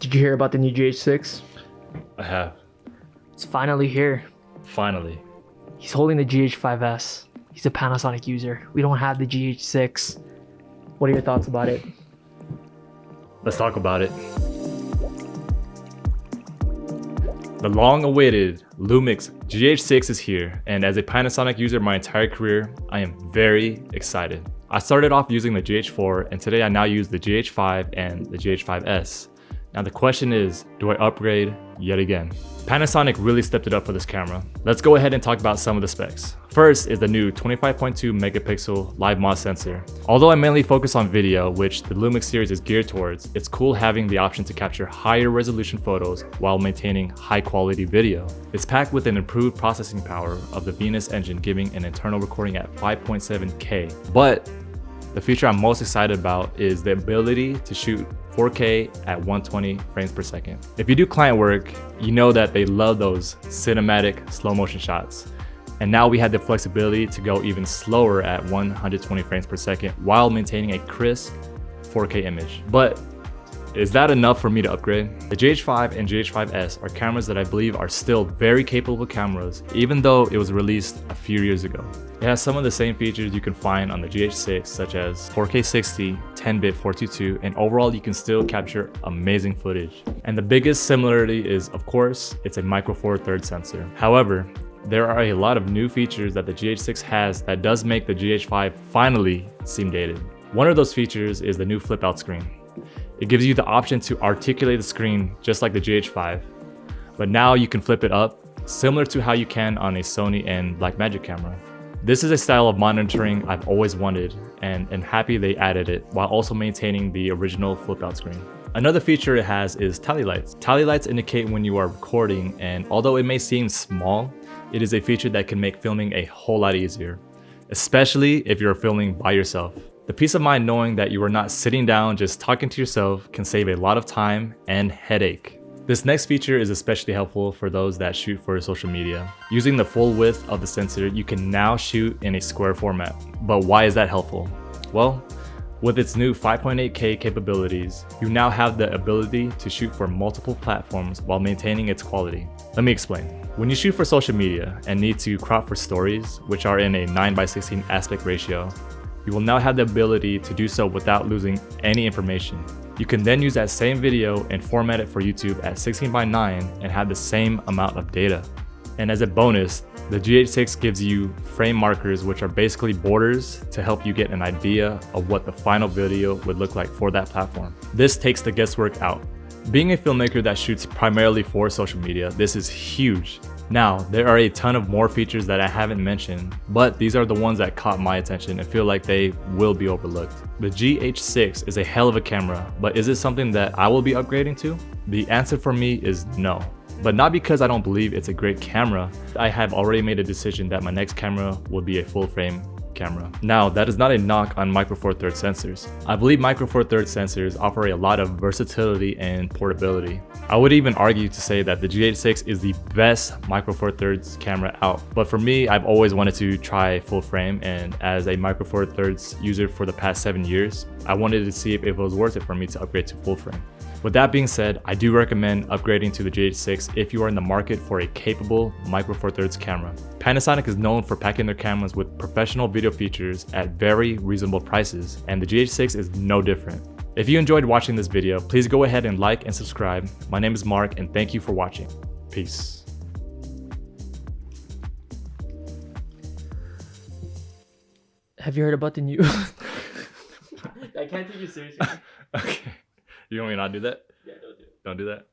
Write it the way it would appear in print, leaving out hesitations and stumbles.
Did you hear about the new GH6? I have. It's finally here. Finally. He's holding the GH5S. He's a Panasonic user. We don't have the GH6. What are your thoughts about it? Let's talk about it. The long-awaited Lumix GH6 is here, and as a Panasonic user my entire career, I am very excited. I started off using the GH4, and today I now use the GH5 and the GH5S. Now the question is, do I upgrade yet again? Panasonic really stepped it up for this camera. Let's go ahead and talk about some of the specs. First is the new 25.2 megapixel live MOS sensor. Although I mainly focus on video, which the Lumix series is geared towards, it's cool having the option to capture higher resolution photos while maintaining high quality video. It's packed with an improved processing power of the Venus engine, giving an internal recording at 5.7K. But the feature I'm most excited about is the ability to shoot 4K at 120 frames per second. If you do client work, you know that they love those cinematic slow motion shots. And now we had the flexibility to go even slower at 120 frames per second while maintaining a crisp 4K image. But is that enough for me to upgrade? The GH5 and GH5S are cameras that I believe are still very capable cameras, even though it was released a few years ago. It has some of the same features you can find on the GH6, such as 4K 60, 10-bit 422, and overall you can still capture amazing footage. And the biggest similarity is, of course, it's a Micro Four Thirds sensor. However, there are a lot of new features that the GH6 has that does make the GH5 finally seem dated. One of those features is the new flip out screen. It gives you the option to articulate the screen just like the GH5, but now you can flip it up, similar to how you can on a Sony and Blackmagic camera. This is a style of monitoring I've always wanted, and am happy they added it while also maintaining the original flip out screen. Another feature it has is tally lights. Tally lights indicate when you are recording, and although it may seem small, it is a feature that can make filming a whole lot easier, especially if you're filming by yourself. The peace of mind knowing that you are not sitting down just talking to yourself can save a lot of time and headache. This next feature is especially helpful for those that shoot for social media. Using the full width of the sensor, you can now shoot in a square format. But why is that helpful? Well, with its new 5.8K capabilities, you now have the ability to shoot for multiple platforms while maintaining its quality. Let me explain. When you shoot for social media and need to crop for stories, which are in a 9:16 aspect ratio, you will now have the ability to do so without losing any information. You can then use that same video and format it for YouTube at 16:9 and have the same amount of data. And as a bonus, the GH6 gives you frame markers, which are basically borders to help you get an idea of what the final video would look like for that platform. This takes the guesswork out. Being a filmmaker that shoots primarily for social media, this is huge. Now, there are a ton of more features that I haven't mentioned, but these are the ones that caught my attention and feel like they will be overlooked. The GH6 is a hell of a camera, but is it something that I will be upgrading to? The answer for me is no. But not because I don't believe it's a great camera. I have already made a decision that my next camera will be a full frame camera. Now, that is not a knock on Micro Four Thirds sensors. I believe Micro Four Thirds sensors offer a lot of versatility and portability. I would even argue to say that the GH6 is the best Micro Four Thirds camera out. But for me, I've always wanted to try full frame, and as a Micro Four Thirds user for the past 7 years, I wanted to see if it was worth it for me to upgrade to full frame. With that being said, I do recommend upgrading to the GH6 if you are in the market for a capable Micro Four Thirds camera. Panasonic is known for packing their cameras with professional video features at very reasonable prices, and the GH6 is no different. If you enjoyed watching this video, please go ahead and like and subscribe. My name is Mark, and thank you for watching. Peace. Have you heard about the new... I can't take you seriously. Okay. You want me to not do that? Yeah, don't do it. Don't do that?